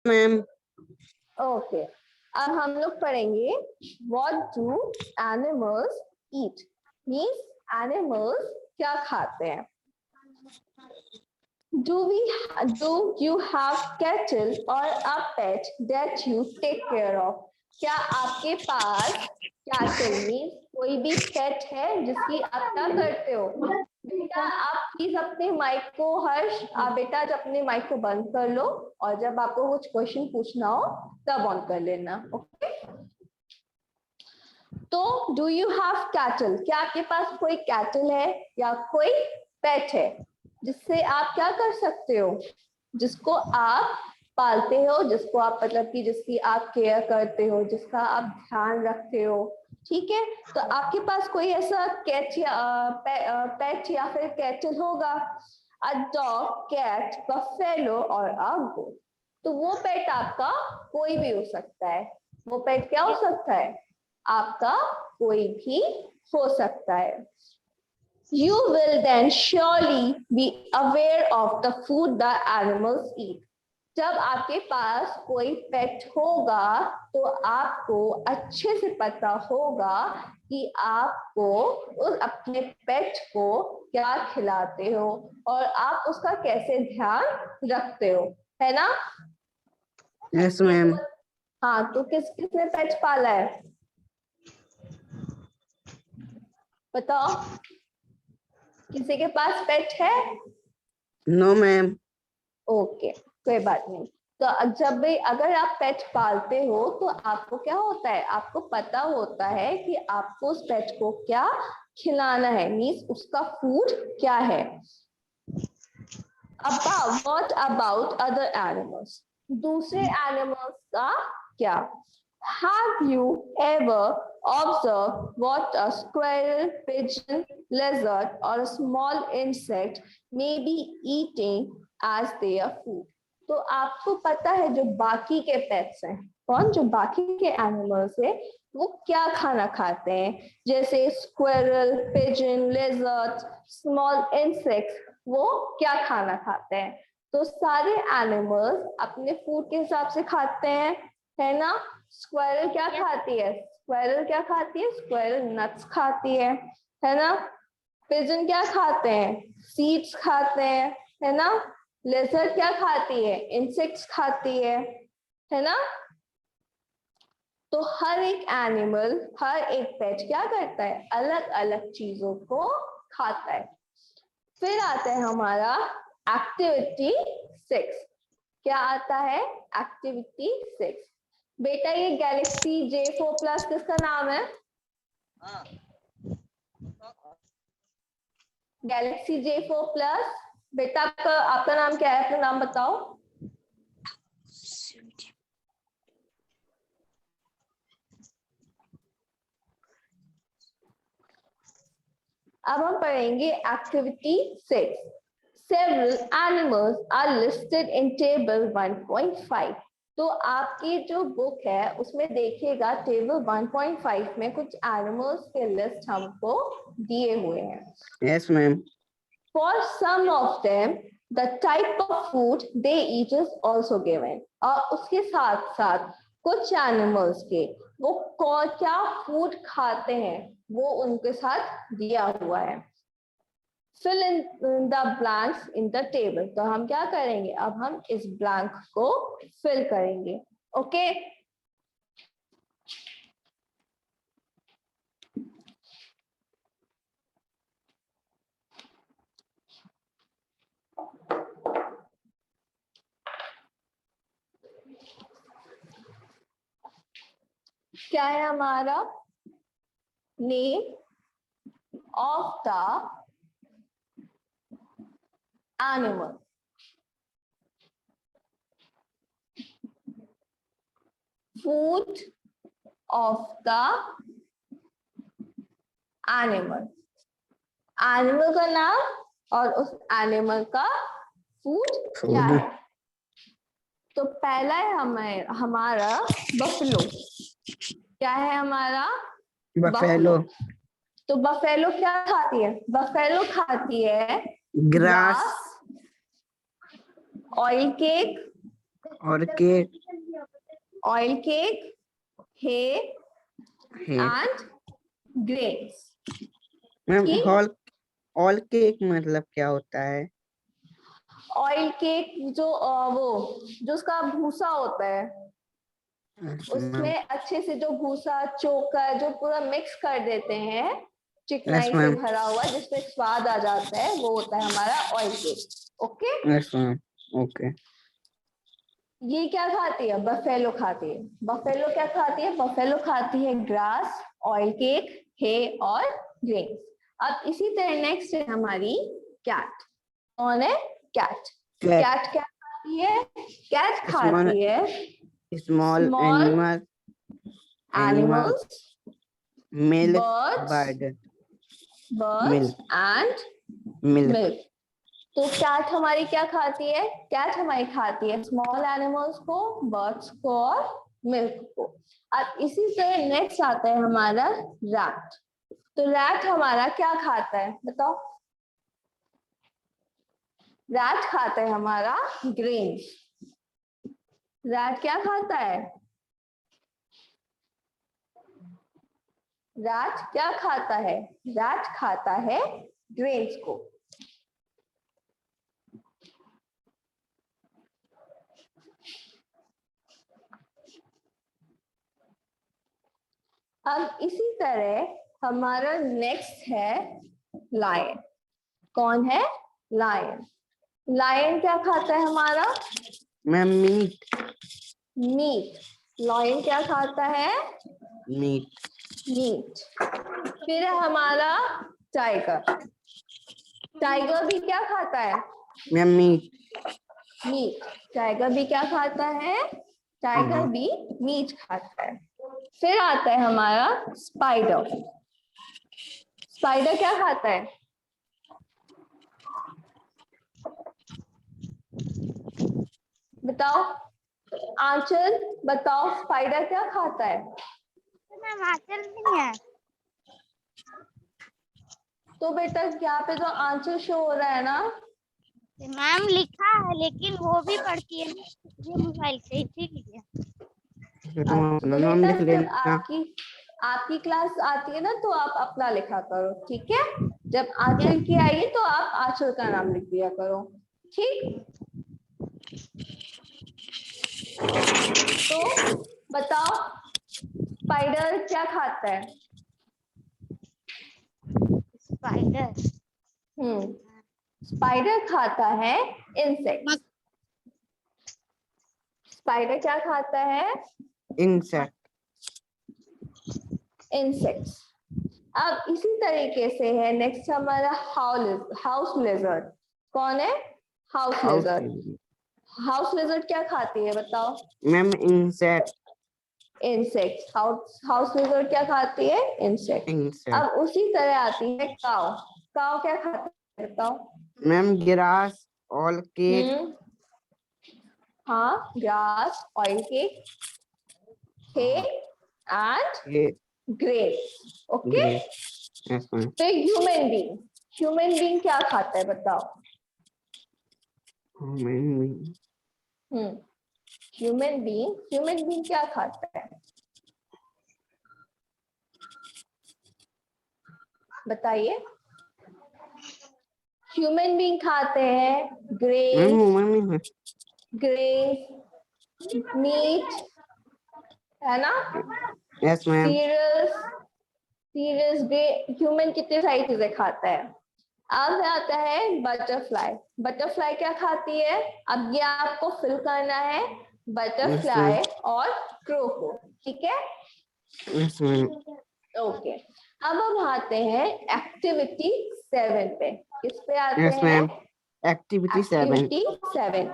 Ma'am. Okay, अब हम लोग पढ़ेंगे what do animals eat, means animals क्या खाते हैं। Do you have cattle or a pet that you take care of? क्या आपके पास कैटल मीन्स कोई भी पेट है जिसकी आप क्या करते हो? बेटा आप प्लीज अपने माइक को हर्ष बेटा जब अपने माइक को बंद कर लो और जब आपको कुछ क्वेश्चन पूछना हो तब ऑन कर लेना। ओके, तो डू यू हैव कैटल, क्या आपके पास कोई कैटल है या कोई पेट है जिससे आप क्या कर सकते हो, जिसको आप पालते हो, जिसको आप मतलब कि जिसकी आप केयर करते हो, जिसका आप ध्यान रखते हो। ठीक है, तो आपके पास कोई ऐसा कैट या पेट या फिर कैटल होगा, अ डॉग, कैट, बफेलो और अ गोट। तो वो पेट आपका कोई भी हो सकता है। वो पेट क्या हो सकता है? आपका कोई भी हो सकता है। You will then surely be aware of the food the animals eat. जब आपके पास कोई पेट होगा तो आपको अच्छे से पता होगा कि आपको उस अपने पेट को क्या खिलाते हो और आप उसका कैसे ध्यान रखते हो, है ना? Yes ma'am. हाँ, तो किसने पेट पाला है बताओ? किसी के पास पेट है? No ma'am. ओके, कोई बात नहीं। तो जब भी अगर आप पेट पालते हो तो आपको क्या होता है, आपको पता होता है कि आपको उस पेट को क्या खिलाना है, मीन्स उसका फूड क्या है। व्हाट अबाउट अदर एनिमल्स, दूसरे एनिमल्स का क्या? Have you ever observed what a squirrel, pigeon, lizard or a small insect may be eating as their food? तो आपको पता है जो बाकी के पेट्स हैं, कौन, जो बाकी के एनिमल्स है वो क्या खाना खाते हैं, जैसे स्क्विरल, पिजन, लेजर्ड, स्मॉल इंसेक्ट्स, वो क्या खाना खाते हैं? तो सारे एनिमल्स अपने फूड के हिसाब से खाते हैं, है ना? स्क्विरल क्या खाती है? स्क्विरल क्या खाती है? स्क्विरल नट्स खाती है ना? पिजन क्या खाते हैं? सीड्स खाते हैं, है ना? लेजर्ड क्या खाती है? इंसेक्ट्स खाती है ना? तो हर एक एनिमल, हर एक पेट क्या करता है? अलग अलग चीजों को खाता है। फिर आता है हमारा एक्टिविटी 6। क्या आता है? एक्टिविटी 6। बेटा ये गैलेक्सी J4 प्लस किसका नाम है? गैलेक्सी J4 प्लस, बेटा आपका नाम क्या है? अपना नाम बताओ। अब हम पढ़ेंगे activity 6। Several animals are listed in table 1.5. तो आपकी जो बुक है उसमें देखिएगा टेबल 1.5 में कुछ एनिमल्स के लिस्ट हमको दिए हुए हैं। Yes ma'am. For some of them, the type of food they eat is also given. और उसके साथ साथ कुछ एनिमल्स के वो क्या फूड खाते हैं वो उनके साथ दिया हुआ है। Fill in the blanks in the table. तो हम क्या करेंगे, अब हम इस ब्लैंक को फिल करेंगे। ओके, क्या है हमारा? Name of the animal, food of the animal, animal का नाम और उस एनिमल का फूड क्या है। तो पहला है हमारा बफेलो। क्या है हमारा? बफेलो। तो बफेलो क्या खाती है? बफेलो खाती है ग्रास, ऑयल केक, और केक oil cake, hay है। and grains. मैम ठीक? ऑल केक मतलब क्या होता है? ऑयल केक जो वो जो उसका भूसा होता है, Yes, उसमें मैम। अच्छे से जो भूसा चोकर जो पूरा मिक्स कर देते हैं, चिकनाई यस से मैम। भरा हुआ, जिसमें स्वाद आ जाता है, वो होता है हमारा oil cake. Okay, yes ma'am. Okay. ये क्या खाती है? बफेलो खाती है। बफेलो क्या खाती है? बफेलो खाती है ग्रास, ऑयल केक, हे और ग्रेन्स। अब इसी तरह नेक्स्ट है हमारी कैट। कौन है? कैट। कैट कैट क्या खाती है? कैट स्मॉल खाती है small small animal animals, milk birds milk and milk. milk. तो कैट हमारी क्या खाती है? कैट हमारी खाती है स्मॉल एनिमल्स को, बर्ड्स को और मिल्क को। अब इसी तरह नेक्स्ट आता है हमारा रैट। तो रैट हमारा क्या खाता है बताओ? रैट खाता है हमारा ग्रेन्स। रैट क्या खाता है? रैट क्या खाता है? रैट खाता है ग्रेन्स को। अब इसी तरह हमारा नेक्स्ट है लायन। कौन है? लायन। लायन क्या खाता है हमारा? Ma'am meet meet. लायन क्या खाता है? मीट। मीट। फिर है हमारा टाइगर। टाइगर भी क्या खाता है? Ma'am meet. मीट। टाइगर भी क्या खाता है? टाइगर भी मीट खाता है। फिर आता है हमारा स्पाइडर। स्पाइडर क्या खाता है? बताओ आंचल, बताओ स्पाइडर क्या खाता है? मैम आंचल नहीं है। तो बेटा यहाँ पे जो आंचल शो हो रहा है ना, मैम लिखा है लेकिन वो भी पढ़ती है ना ये मोबाइल से, इसीलिए। तुम अपना तो नाम बेटा लिख जब लेना। आपकी क्लास आती है ना, तो आप अपना लिखा करो, ठीक है? जब आंचल की आएगी तो आप आंचल का नाम लिख दिया करो, ठीक? तो बताओ स्पाइडर क्या खाता है? स्पाइडर स्पाइडर खाता है इंसेक्ट। स्पाइडर क्या खाता है? इंसेक्ट। इंसेक्ट्स। अब इसी तरीके से है नेक्स्ट हमारा हाउस लेजर्ड। कौन है? हाउस लेजर्ड। हाउस लेजर्ड क्या खाती है बताओ? Ma'am insect. इंसेक्ट्स। हाउस लेजर्ड क्या खाती है? इंसेक्ट। इंसेक्ट। अब उसी तरह आती है काव। काव क्या खाता है बताओ? मैम ग्रास ऑल केक हाँ, grass, oil cake, hay and grapes. Okay. Yes ma'am. तो ह्यूमन बीइंग, ह्यूमन बीइंग क्या खाता है बताओ? ह्यूमन बीइंग क्या खाता है बताइए? ह्यूमन बीइंग खाते हैं ग्रेन्स, मीट, है ना? Yes ma'am. सीरियल्स भी। ह्यूमन कितनी सारी चीजें खाता है। अब आता है बटरफ्लाई। बटरफ्लाई क्या खाती है? अब ये आपको फिल करना है, बटरफ्लाई और क्रो को, ठीक है? Yes ma'am. ओके। अब हम आते हैं एक्टिविटी 7 पे। किस पे आते यस हैं? Ma'am. Activity 7। Activity 7।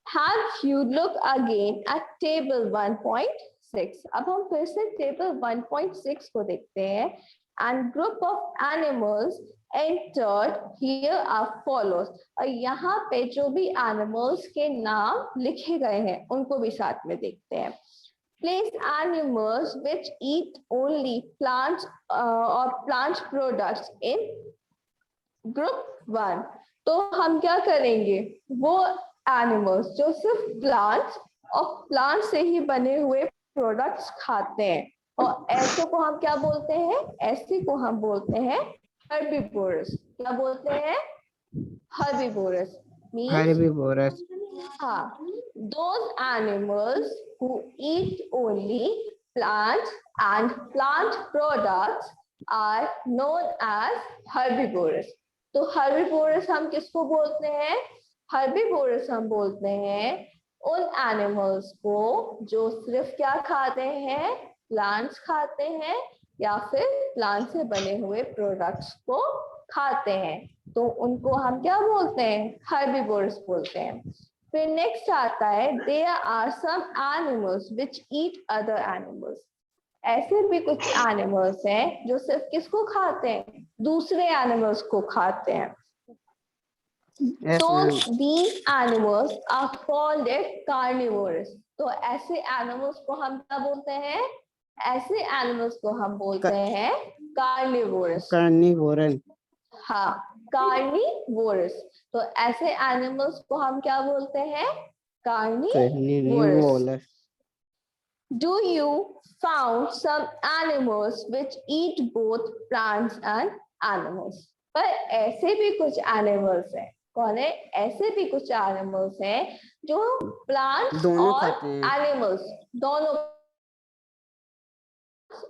Have you look again at table 1.6? अब हम फिर से टेबल 1.6 को देखते हैं। And group of animals entered here are follows. और यहाँ पे जो भी animals के नाम लिखे गए हैं उनको भी साथ में देखते हैं। Place animals which eat only plants or plant products in group 1. तो हम क्या करेंगे? वो एनिमल्स जो सिर्फ प्लांट्स और प्लांट से ही बने हुए प्रोडक्ट्स खाते हैं, और ऐसे को हम क्या बोलते हैं? ऐसे को हम बोलते हैं हर्बीवोरस। क्या बोलते हैं? Herbivorous means Herbivorous. हाँ, those animals who eat only plants and plant products are known as herbivores. तो herbivores हम किसको बोलते हैं? herbivores हम बोलते हैं उन एनिमल्स को जो सिर्फ क्या खाते हैं? प्लांट्स खाते हैं या फिर प्लांट से बने हुए प्रोडक्ट्स को खाते हैं, तो उनको हम क्या बोलते हैं? herbivores बोलते हैं। फिर नेक्स्ट आता है there are some animals which eat other animals. ऐसे भी कुछ एनिमल्स हैं जो सिर्फ किसको खाते हैं? दूसरे एनिमल्स को खाते हैं। Yes, तो ma'am. these animals are called carnivores। तो ऐसे एनिमल्स को हम क्या बोलते हैं? ऐसे एनिमल्स को हम बोलते हैं कार्निवोरस। Carnivorous. हाँ, कार्निवोरस। तो ऐसे एनिमल्स को हम क्या बोलते हैं? Carnivorous. Carnivorous. Do you found some animals which eat both plants and animals? पर ऐसे भी कुछ एनिमल्स हैं। कौन है? ऐसे भी कुछ एनिमल्स हैं जो प्लांट्स दोनों और खाते हैं। एनिमल्स दोनों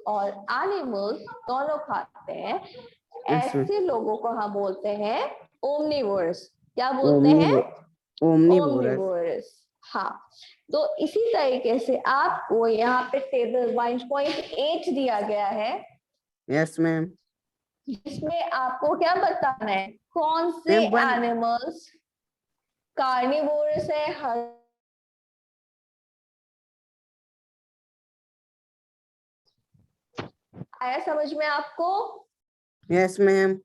और एनिमल्स दोनों खाते हैं। ऐसे लोगों को हम बोलते हैं ओमनिवोरस। क्या बोलते हैं? Omnivorous. ओमनिवोरस। हाँ, तो इसी तरीके से आपको यहाँ पे टेबल 1.8 दिया गया है, Yes, ma'am. जिसमें आपको क्या बताना है? कौन से Ma'am, one- एनिमल्स कार्निवोरस है, आया समझ में आपको? Yes, ma'am.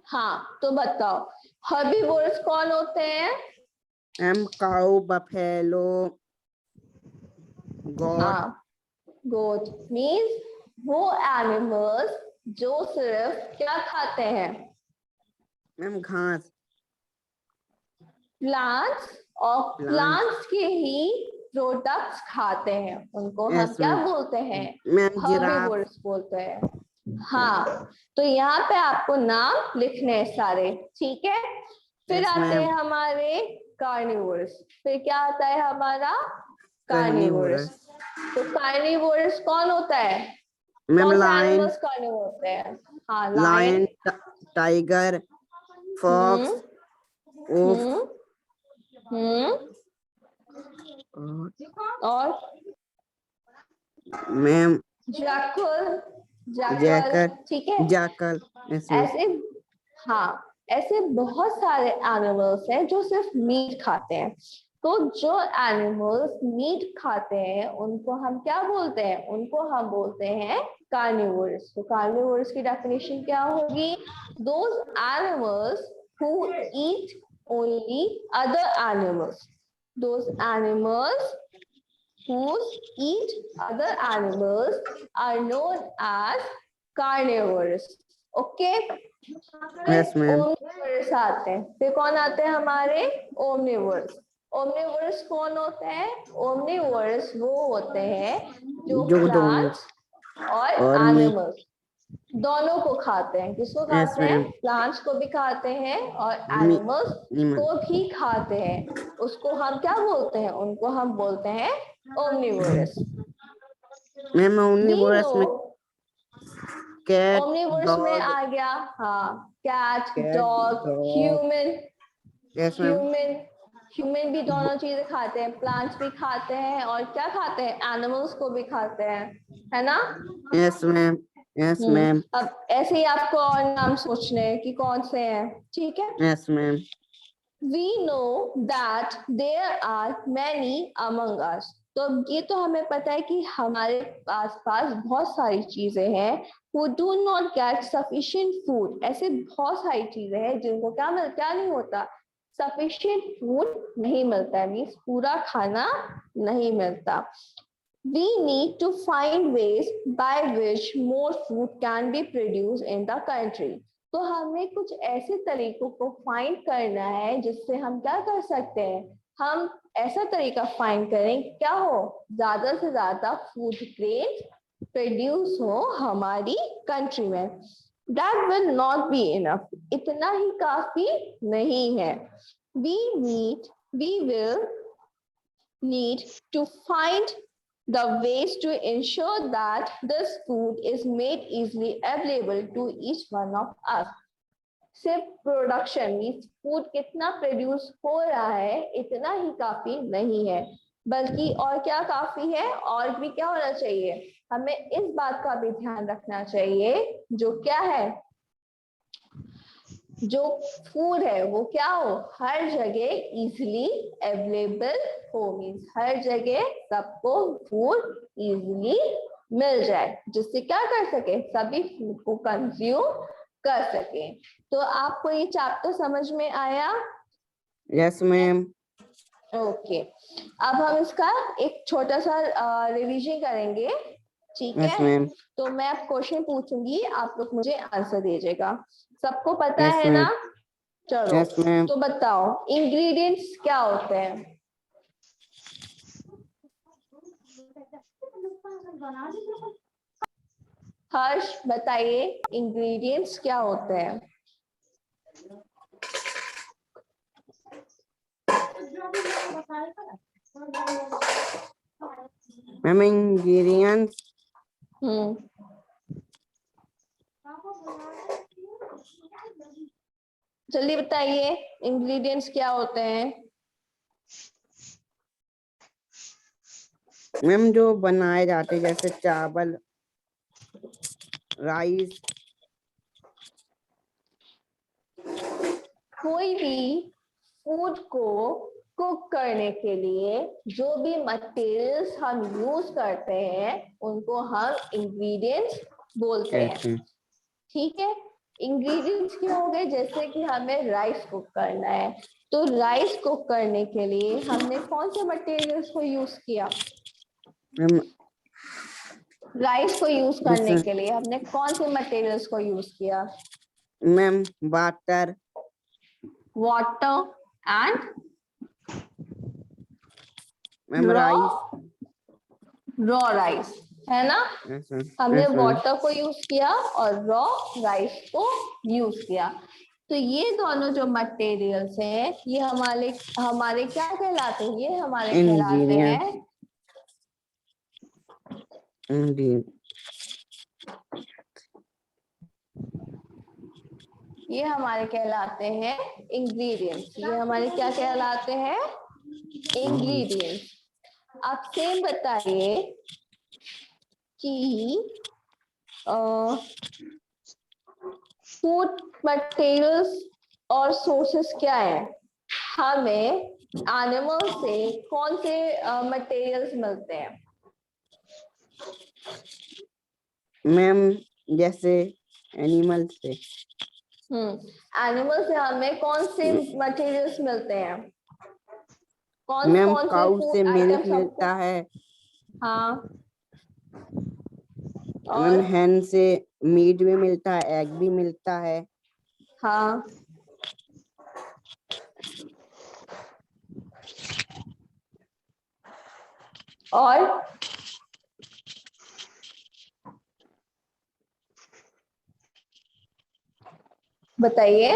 हाँ, तो बताओ हर्बीवोरस कौन होते हैं? Cow, buffalo, goat. हाँ, गोट मीन्स वो एनिमल्स जो सिर्फ क्या खाते हैं? Ma'am, घास. प्लांट्स और प्लांट्स के ही प्रोडक्ट्स खाते हैं, उनको हम Yes, क्या ma'am. बोलते हैं? Ma'am, giraffe. हर्बीवोरस बोलते हैं। हाँ, तो यहाँ पे आपको नाम लिखने हैं सारे, ठीक है? फिर Yes, आते हैं ma'am. हमारे कार्निवोरस। फिर क्या आता है हमारा? Carnivorous. कार्निवोरस। तो कार्निवोरस कौन होता है? Ma'am, कौन से lion, एनिमल्स कार्निवोर होते हैं? हाँ, lion, lion, tiger, fox, wolf. और Ma'am, जैकल, jackal, ठीक है? jackal. Yes, ma'am. ऐसे हाँ, ऐसे बहुत सारे एनिमल्स हैं जो सिर्फ मीट खाते हैं। तो जो एनिमल्स मीट खाते हैं उनको हम क्या बोलते हैं? उनको हम बोलते हैं कार्निवोरस। तो कार्निवोरस की डेफिनेशन क्या होगी? Those animals who eat only other animals. Those animals who eat other animals are known as carnivores. Okay, Yes, ma'am. Omnivorous आते हैं। फिर कौन आते हैं हमारे? ओमनिवोरस। ओमनिवोरस कौन होते हैं? ओमनिवोरस वो होते हैं जो जो दोनों प्लांट्स और और meat. एनिमल्स दोनों को खाते हैं। किसको Yes, खाते हैं? ma'am. प्लांट्स को भी खाते हैं और Me- एनिमल्स Animal. को भी खाते हैं। उसको हम क्या बोलते हैं? उनको हम बोलते हैं ओमनिवोरस। Ma'am, वी omnivorous में नो cat, ओमनिवोरस में dog, आ गया, हाँ, cat, cat, dog, dog. Human. Yes, ma'am. ह्यूमन भी दोनों चीजें खाते हैं, प्लांट्स भी खाते हैं और क्या खाते हैं? एनिमल्स को भी खाते हैं, है ना? Yes, ma'am. Yes, ma'am. अब ऐसे ही आपको और नाम सोचने हैं कि कौन से हैं, ठीक है? Yes, ma'am. We know that there are many among us। तो अब ये तो हमें पता है कि हमारे आसपास बहुत सारी चीजें हैं who do not get sufficient food। ऐसे बहुत सारी चीजें हैं जिनको क्या नहीं होता? sufficient food नहीं मिलता है, मीन्स पूरा खाना नहीं मिलता। We need to find ways by which more food can be produced in the country। तो हमें कुछ ऐसे तरीकों को फाइंड करना है जिससे हम क्या कर सकते हैं, हम ऐसा तरीका फाइंड करें क्या हो, ज्यादा से ज्यादा फूड ग्रेन प्रोड्यूस हो हमारी कंट्री में। That will not be enough. इतना ही काफी नहीं है। We will need to find the ways to ensure that this food is made easily available to each one of us. सिर्फ प्रोडक्शन मीन्स फूड कितना produce हो रहा है इतना ही काफी नहीं है, बल्कि और क्या काफी है, और भी क्या होना चाहिए, हमें इस बात का भी ध्यान रखना चाहिए जो क्या है, जो फूड है वो क्या हो, हर जगह इजीली अवेलेबल हो, मीन्स हर जगह सबको फूड इजीली मिल जाए, जिससे क्या कर सके, सभी फूड को कंज्यूम कर सके। तो आपको ये चैप्टर समझ में आया? Yes ma'am. ओके, अब हम इसका एक छोटा सा रिवीजन करेंगे, ठीक यस है? मैम। तो मैं अब क्वेश्चन पूछूंगी, आप लोग मुझे आंसर दीजिएगा। सबको पता Yes, है ना? ma'am. चलो, Yes, ma'am. तो बताओ इंग्रेडिएंट्स क्या होते हैं? हर्ष बताइए इंग्रेडिएंट्स क्या होते हैं? मैम इंग्रेडिएंट्स जल्दी बताइए इंग्रेडिएंट्स क्या होते हैं? मैम जो बनाए जाते जैसे चावल, राइस। कोई भी फूड को कुक करने के लिए जो भी मटेरियल्स हम यूज करते हैं उनको हम इंग्रेडिएंट्स बोलते हैं, ठीक है? इंग्रेडिएंट्स क्यों हो गए, जैसे कि हमें राइस कुक करना है, तो राइस कुक करने के लिए हमने कौन से मटेरियल्स को यूज किया? मैम राइस को यूज करने के लिए हमने कौन से मटेरियल्स को यूज किया? Ma'am water and ma'am rice, raw rice, है ना? हमने वाटर को यूज किया और रॉ राइस को यूज किया। तो ये दोनों जो मटेरियल्स हैं ये हमारे हमारे क्या कहलाते हैं? ये हमारे कहलाते हैं ये हमारे कहलाते हैं इंग्रेडिएंट्स। ये हमारे क्या कहलाते हैं? इंग्रेडिएंट्स। आप सेम बताइए कि फूड मटेरियल्स और सोर्सेस क्या है? हमें एनिमल से कौन से मटेरियल्स मिलते हैं? मैम जैसे एनिमल से। एनिमल से हमें कौन से मटेरियल्स मिलते हैं? कौन मैम कौन से काउ से फूड मिल्क आइटम्स मिलता है। हाँ, मैम और हैन से मीट भी मिलता है, एग भी मिलता है। हाँ, और बताइए।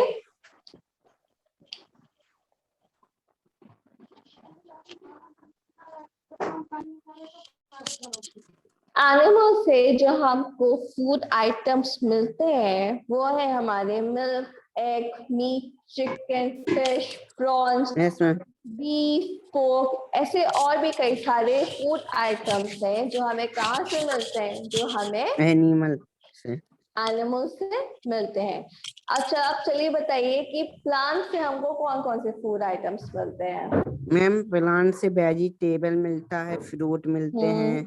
एनिमल से जो हमको फूड आइटम्स मिलते हैं वो है हमारे milk, egg, meat, chicken, fish, prawns, yes ma'am. Beef, pork, ऐसे और भी कई सारे फूड आइटम्स हैं जो हमें कहाँ से मिलते हैं? जो हमें एनिमल से, एनिमल से मिलते हैं। अच्छा, अब चलिए बताइए कि प्लांट से हमको कौन कौन से फूड आइटम्स मिलते हैं? मैम प्लांट से वेजिटेबल मिलता है, फ्रूट मिलते हैं,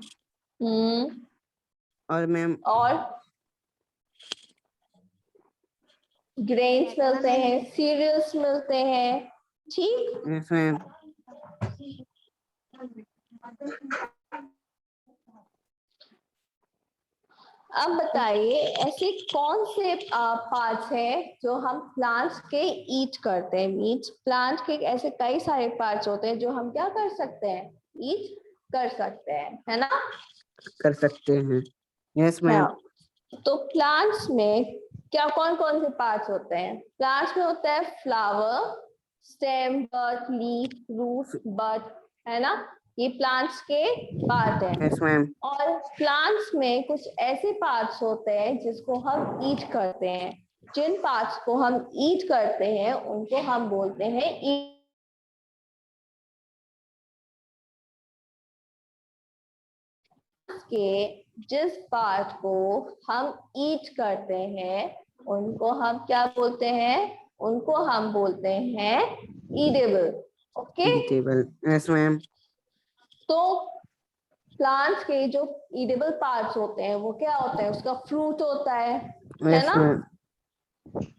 और मैम और ग्रेन्स मिलते हैं, सीरियल्स मिलते हैं, ठीक? Yes ma'am. अब बताइए ऐसे कौन से पार्ट्स हैं जो हम प्लांट्स के ईट करते हैं। मीन्स प्लांट के ऐसे कई सारे पार्ट्स होते हैं जो हम क्या कर सकते हैं, ईट कर सकते हैं, है ना। कर सकते हैं। Yes ma'am. हाँ, तो प्लांट्स में क्या कौन कौन से पार्ट्स होते हैं। प्लांट्स में होता है फ्लावर, स्टेम, बड, लीफ, रूट, बड, है ना। ये प्लांट्स के पार्ट हैं। Yes ma'am. और प्लांट्स में कुछ ऐसे पार्ट्स होते हैं जिसको हम ईट करते हैं। जिन पार्ट्स को हम ईट करते हैं उनको हम बोलते हैं के जिस पार्ट को हम ईट करते हैं उनको हम क्या बोलते हैं, उनको हम बोलते हैं edible. Okay, eatable. Yes ma'am. तो प्लांट्स के जो ईडेबल पार्ट्स होते हैं वो क्या होता है, उसका फ्रूट होता है यस ना। मैम।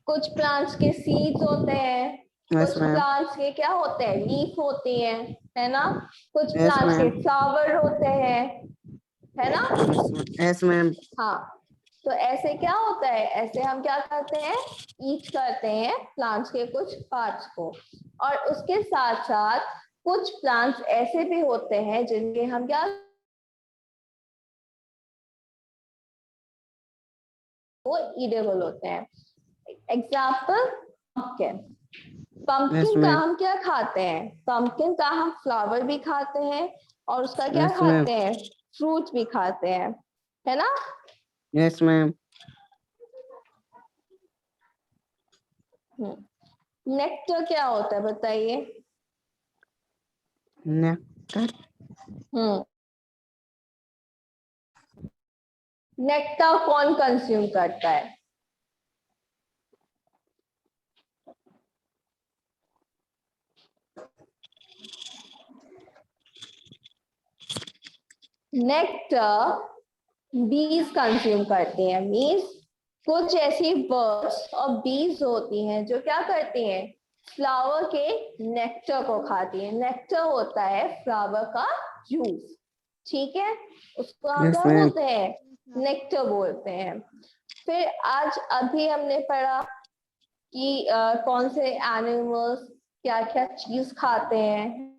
कुछ प्लांट्स के सीड्स होते हैं, यस कुछ मैम। प्लांट्स के क्या होते हैं, लीफ होती हैं, है ना। कुछ यस प्लांट्स के मैम। फ्लावर होते हैं, है ना। Yes ma'am. हाँ, तो ऐसे क्या होता है, ऐसे हम क्या करते हैं, ईच करते हैं प्लांट्स के कुछ पार्ट्स को। और उसके साथ साथ कुछ प्लांट्स ऐसे भी होते हैं जिनके हम क्या, वो ईडेबल होते हैं। Example pumpkin. यस पंपकिन का मैम। हम क्या खाते हैं, पंपकिन का हम फ्लावर भी खाते हैं और उसका क्या यस मैम। खाते हैं, फ्रूट भी खाते हैं, है ना। Yes ma'am. नेक्टर क्या होता है बताइए। नेक्टर। हम्म, नेक्टर कौन कंज्यूम करता है। नेक्टर बीज कंज्यूम करती हैं। मीन्स कुछ ऐसी बर्ड्स और बीज होती हैं जो क्या करती हैं, फ्लावर के नेक्टर को खाती हैं। नेक्टर होता है फ्लावर का जूस, ठीक है, उसको हम यस क्या मैम। बोलते हैं, नेक्टर बोलते हैं। फिर आज अभी हमने पढ़ा कि कौन से एनिमल्स क्या क्या चीज खाते हैं।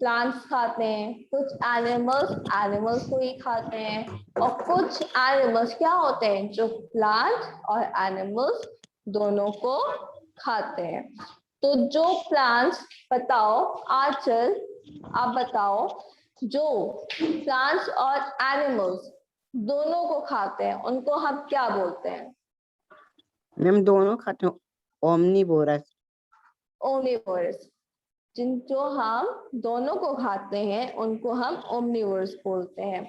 प्लांट्स खाते हैं, कुछ एनिमल्स एनिमल्स को ही खाते हैं, और कुछ एनिमल्स क्या होते हैं जो प्लांट और एनिमल्स दोनों को खाते हैं। तो जो प्लांट्स, बताओ आंचल, आप बताओ, जो प्लांट्स और एनिमल्स दोनों को खाते हैं उनको हम क्या बोलते हैं। मैम दोनों खाते हैं। ओमनीवोरस। ओमनिवोरस। जिन जो हम दोनों को खाते हैं उनको हम ओमनिवोरस बोलते हैं।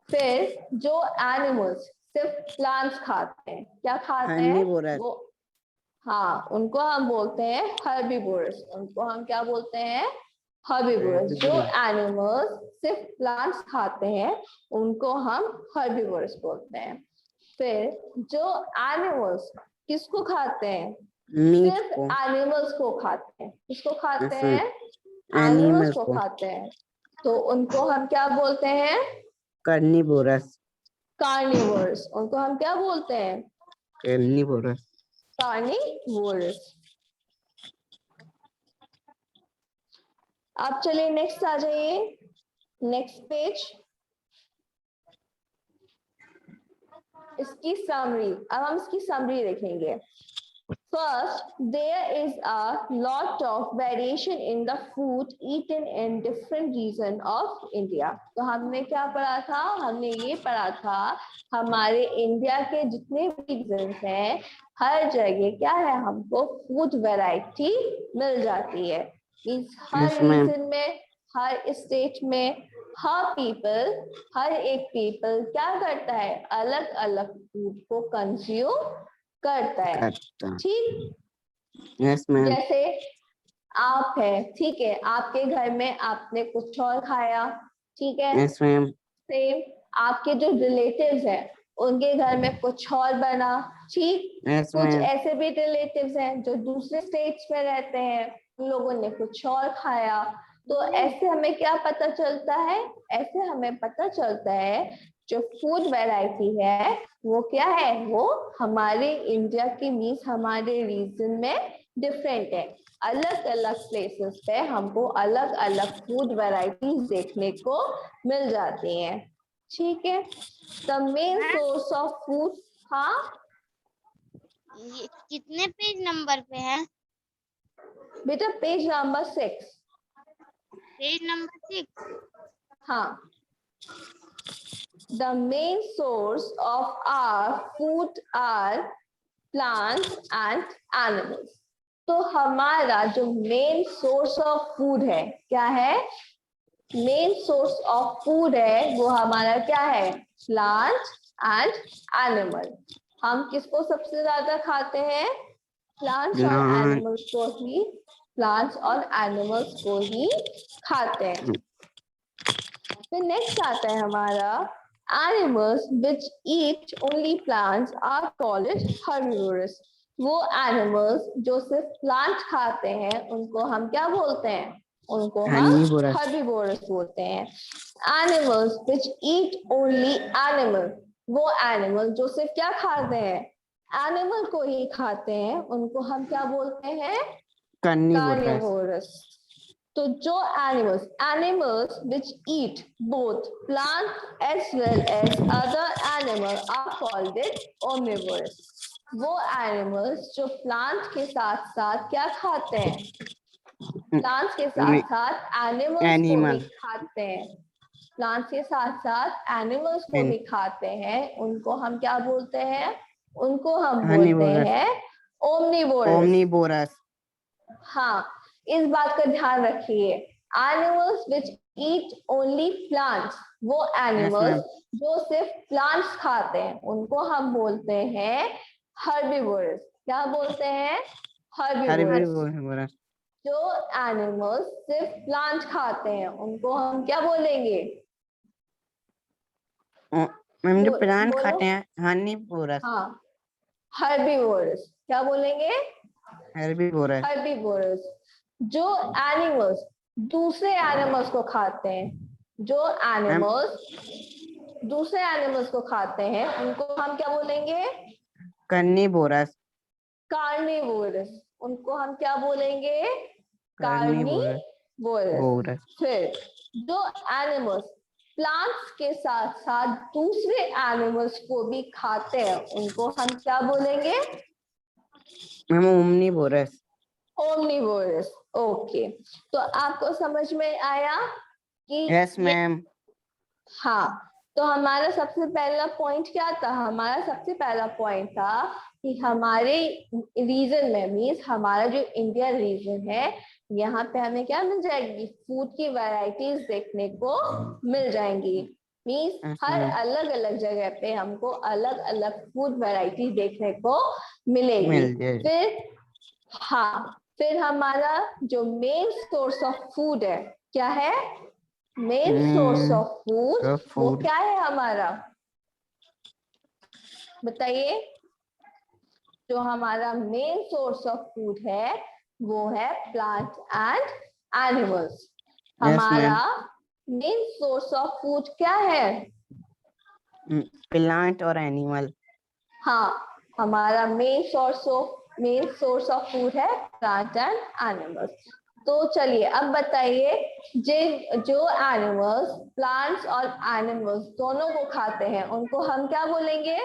फिर जो एनिमल्स सिर्फ प्लांट्स खाते हैं, क्या खाते हैं हर्बीवोरस। वो, हाँ, उनको हम बोलते हैं हर्बीवोरस। उनको हम क्या बोलते हैं, हर्बीवोरस। जो एनिमल्स सिर्फ प्लांट्स खाते हैं उनको हम हर्बीवोरस बोलते हैं। फिर जो एनिमल्स किसको खाते हैं, मीट सिर्फ को। एनिमल्स को खाते हैं। किसको खाते यस हैं, एनिमल्स एनिमल्स को को। खाते हैं। तो उनको हम क्या बोलते हैं, कार्निवोरस। कार्निवोरस। उनको हम क्या बोलते हैं, कार्निवोरस। कार्निवोरस। आप चलिए नेक्स्ट आ जाइए, नेक्स्ट पेज। इसकी समरी, अब हम इसकी समरी देखेंगे। First, there is a lot of variation in the food eaten in different region of India. तो हमने क्या पढ़ा था, हमने ये पढ़ा था हमारे इंडिया के जितने भी रीजन्स हैं हर जगह क्या है, हमको फूड वैरायटी मिल जाती है। मीन्स हर यस मैम। रीजन में, हर स्टेट में, हर एक पीपल क्या करता है, अलग अलग फूड को कंज्यूम करता है, करता। ठीक। Yes ma'am. जैसे आप है, ठीक है, आपके घर में आपने कुछ और खाया, ठीक है। Yes ma'am. सेम आपके जो रिलेटिव्स हैं उनके घर में कुछ और बना, ठीक। यस कुछ मैम। ऐसे भी रिलेटिव्स हैं जो दूसरे स्टेट्स में रहते हैं, उन लोगों ने कुछ और खाया। तो ऐसे हमें क्या पता चलता है, ऐसे हमें पता चलता है जो फूड वैरायटी है वो क्या है, वो हमारे इंडिया की मीन्स हमारे रीजन में डिफरेंट है। अलग अलग प्लेसेस पे हमको अलग अलग फूड वैरायटीज देखने को मिल जाती हैं। ठीक है, the main source of food. हाँ, ये कितने पेज नंबर पे है? बेटा पेज नंबर 6। Page number 6। हाँ, the main source of our food are plants and animals। तो हमारा जो मेन सोर्स ऑफ फूड है क्या है, मेन सोर्स ऑफ फूड है वो हमारा क्या है, प्लांट एंड एनिमल। हम किसको सबसे ज्यादा खाते हैं, प्लांट्स और Plant. एनिमल्स को ही, प्लांट्स और एनिमल्स को ही खाते हैं। फिर नेक्स्ट आता है हमारा animals which eat only plants are called herbivores। वो animals जो सिर्फ प्लांट खाते हैं उनको हम क्या बोलते हैं, उनको हम Carnivorous. herbivores बोलते हैं। animals which eat only animal, वो animal जो सिर्फ क्या खाते हैं, एनिमल को ही खाते हैं, उनको हम क्या बोलते हैं, Carnivorous. carnivorous। तो जो animals which eat both plants as well as other animals are called it omnivorous। वो animals जो plants के साथ साथ क्या खाते हैं, plants के साथ साथ animals को भी Animal. खाते हैं, plants के साथ साथ animals को भी खाते हैं, उनको हम क्या बोलते हैं, उनको हम बोलते Carnivorous. हैं omnivorous। Omnivorous. हाँ, इस बात का ध्यान रखिए, animals which eat only plants, वो एनिमल्स जो सिर्फ प्लांट्स खाते हैं उनको हम बोलते हैं हर्बीवोरस। क्या बोलते हैं, हर्बीवोरस। Herbivores. जो एनिमल्स सिर्फ प्लांट खाते हैं उनको हम क्या बोलेंगे, मैम जो बोल- प्लांट बोलो। खाते हैं हर्बीवोरस। हाँ, हर्बीवोरस। क्या बोलेंगे, हेर्बिवोरस। हर्बीवोरस। जो एनिमल्स दूसरे एनिमल्स को खाते हैं, जो एनिमल्स दूसरे एनिमल्स को खाते हैं उनको हम क्या बोलेंगे, कार्निवोरस। कार्निवोरस। उनको हम क्या बोलेंगे, कार्निवोरस। कार्निवोरस। फिर जो एनिमल्स प्लांट्स के साथ साथ दूसरे एनिमल्स को भी खाते हैं उनको हम क्या बोलेंगे, मैम ओमनिवोरस। ओमनिवोरस। ओके, तो आपको समझ में आया कि यस मैम। हाँ, तो हमारा सबसे पहला पॉइंट क्या था, हमारा सबसे पहला पॉइंट था कि हमारे रीजन में मीन्स हमारा जो इंडिया रीजन है यहाँ पे हमें क्या मिल जाएगी, फूड की वैरायटीज देखने को मिल जाएंगी। मीन्स हर अलग अलग जगह पे हमको अलग अलग फूड वैरायटी देखने को मिलेगी। फिर हाँ, फिर हमारा जो मेन सोर्स ऑफ फूड है क्या है, मेन सोर्स ऑफ फूड वो क्या है हमारा, बताइए। जो हमारा मेन सोर्स ऑफ फूड है वो है प्लांट एंड एनिमल्स। हमारा मेन सोर्स ऑफ फूड क्या है, प्लांट और एनिमल। हाँ, हमारा मेन सोर्स ऑफ फूड है प्लांट एंड एनिमल्स। तो चलिए अब बताइए, जो एनिमल्स प्लांट्स और एनिमल्स दोनों को खाते हैं उनको हम क्या बोलेंगे,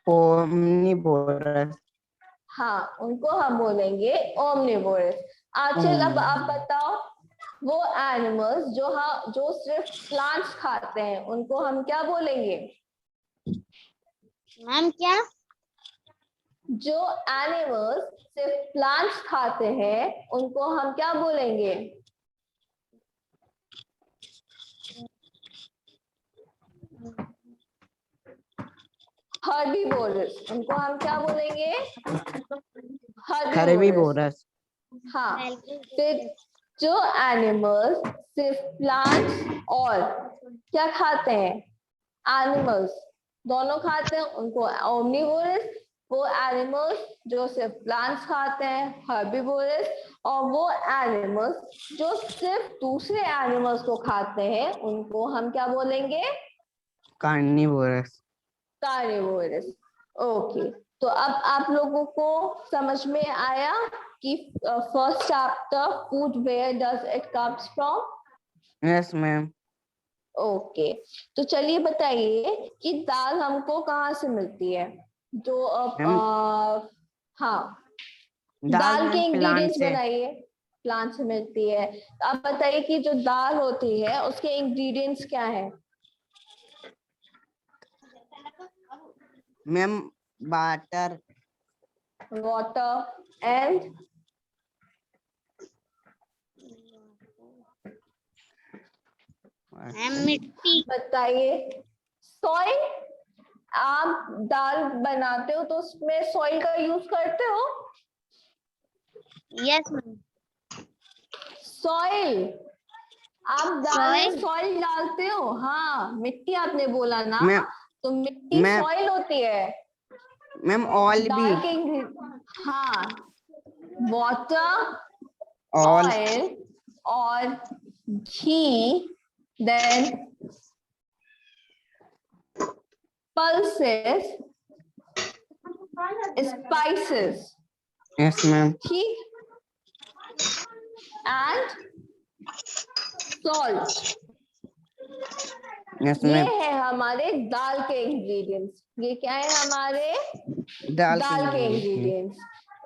ओमनिवोरस। हाँ, उनको हम बोलेंगे ओमनिवोरस। आचल अब आप बताओ, वो एनिमल्स जो सिर्फ प्लांट्स खाते हैं उनको हम क्या बोलेंगे, मैम क्या, जो एनिमल्स सिर्फ प्लांट्स खाते हैं उनको हम क्या बोलेंगे, हर्बीवोरस। उनको हम क्या बोलेंगे, हेर्बिवोरस। हाँ, फिर जो एनिमल्स सिर्फ प्लांट्स और क्या खाते हैं, एनिमल्स दोनों खाते हैं उनको ओमनिवोरस। वो एनिमल्स जो सिर्फ प्लांट्स खाते हैं, हर्बिवोरस, और वो एनिमल्स जो सिर्फ दूसरे एनिमल्स को खाते हैं, उनको हम क्या बोलेंगे? कार्निवोरस। कार्निवोरस। ओके, तो अब आप लोगों को समझ में आया कि first chapter food, where does it comes from? Yes ma'am. Okay, तो चलिए बताइए कि दाल हमको कहाँ से मिलती है? जो हाँ, दाल के मैम प्लांट इंग्रेडिएंट्स से। बनाइए। प्लांट से मिलती है, तो आप बताइए कि जो दाल होती है उसके इंग्रेडिएंट्स क्या है? Ma'am water. वाटर एंड मिट्टी। बताइए सॉइल। आप दाल बनाते हो तो उसमें सॉइल का यूज करते हो? Yes ma'am. सॉइल, आप दाल में Soil? सॉइल डालते हो? हाँ, मिट्टी आपने बोला ना, मैम तो मिट्टी मैम सॉइल होती है। मैम ऑयल भी। दाल के हाँ, वाटर, ऑयल। ऑयल और घी, then pulses, spices, yes ma'am. ठीक, and salt। यस ये मैम। है हमारे दाल के इंग्रेडिएंट्स। ये क्या है हमारे दाल दाल के ingredients। इंग्रेडिएंट्स?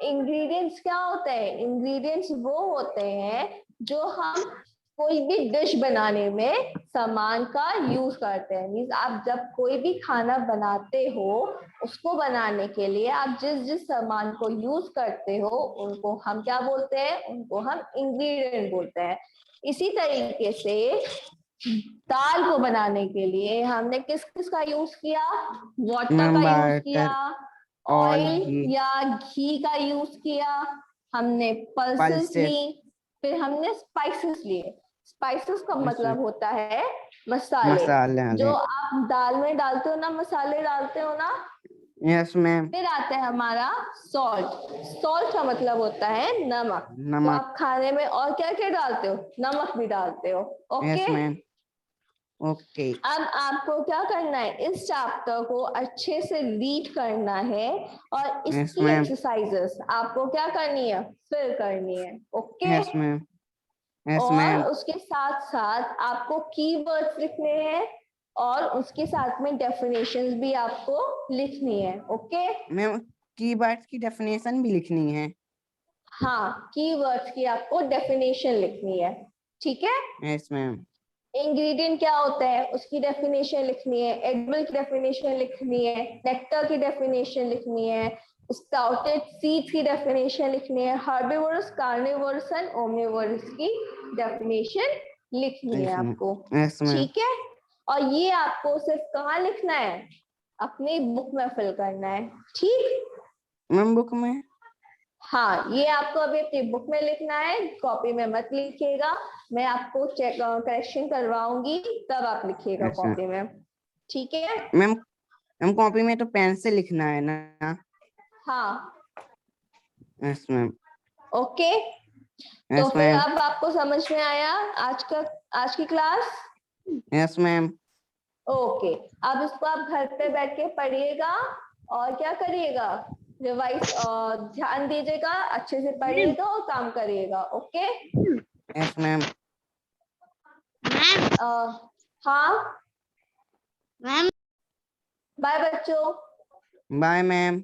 इंग्रेडिएंट्स क्या होते हैं? इंग्रेडिएंट्स वो होते हैं जो हम कोई भी डिश बनाने में सामान का यूज करते हैं। मींस आप जब कोई भी खाना बनाते हो, उसको बनाने के लिए आप जिस जिस सामान को यूज करते हो उनको हम क्या बोलते हैं? उनको हम इंग्रेडिएंट बोलते हैं। इसी तरीके से दाल को बनाने के लिए हमने किस किस का यूज किया? वाटर मैम का यूज वाटर, किया, ऑयल, ऑयल घी। या घी का यूज किया, हमने पल्सेस पल्सेस। ली, फिर हमने स्पाइसेस लिए। स्पाइसेस का मतलब होता है मसाले। मसाले। जो आप दाल में डालते हो ना, मसाले डालते हो ना। Yes ma'am. फिर आता है हमारा सॉल्ट। सॉल्ट का मतलब होता है नमक। तो नमक। आप खाने में और क्या क्या डालते हो? नमक भी डालते हो। Yes okay, ma'am. ओके। अब आपको क्या करना है? इस चैप्टर को अच्छे से रीड करना है और यस इसकी मैम। एक्सरसाइजेस आपको क्या करनी है? फिर करनी है। Okay, yes ma'am. यस और मैम। उसके साथ साथ आपको कीवर्ड्स लिखने हैं और उसके साथ में डेफिनेशंस भी आपको लिखनी है। ओके, मैम कीवर्ड्स की डेफिनेशन भी लिखनी है। हाँ, कीवर्ड्स की आपको डेफिनेशन लिखनी है। ठीक है, यस मैम। इंग्रेडिएंट क्या होता है उसकी डेफिनेशन लिखनी है, एडिबल की डेफिनेशन लिखनी है, नेक्टर की डेफिनेशन लिखनी है, स्प्राउटेड सीड्स की डेफिनेशन लिखनी है, हर्बिवोरस, कार्निवोरस एंड ओमनिवोरस की डेफिनेशन लिखनी है आपको। Yes ma'am. ठीक है, और ये आपको सिर्फ कहाँ लिखना है? अपनी बुक में फिल करना है। ठीक, मैम बुक में। हाँ, ये आपको अभी अपनी बुक में लिखना है, कॉपी में मत लिखिएगा। मैं आपको चेक करेक्शन करवाऊंगी, तब आप लिखिएगा अच्छा कॉपी में। ठीक है, मैम। मैम कॉपी में तो पेन से लिखना है ना? हाँ, यस मैम। ओके। तो यस फिर मैम। अब आपको समझ में आया आज की क्लास? Yes ma'am. ओके, अब इसको आप घर पे बैठ के पढ़िएगा और क्या करिएगा? रिवाइज, ध्यान दीजिएगा, अच्छे से पढ़िएगा और काम करिएगा। Okay, yes ma'am. मैम। हाँ, मैम। बाय बच्चों। Bye ma'am.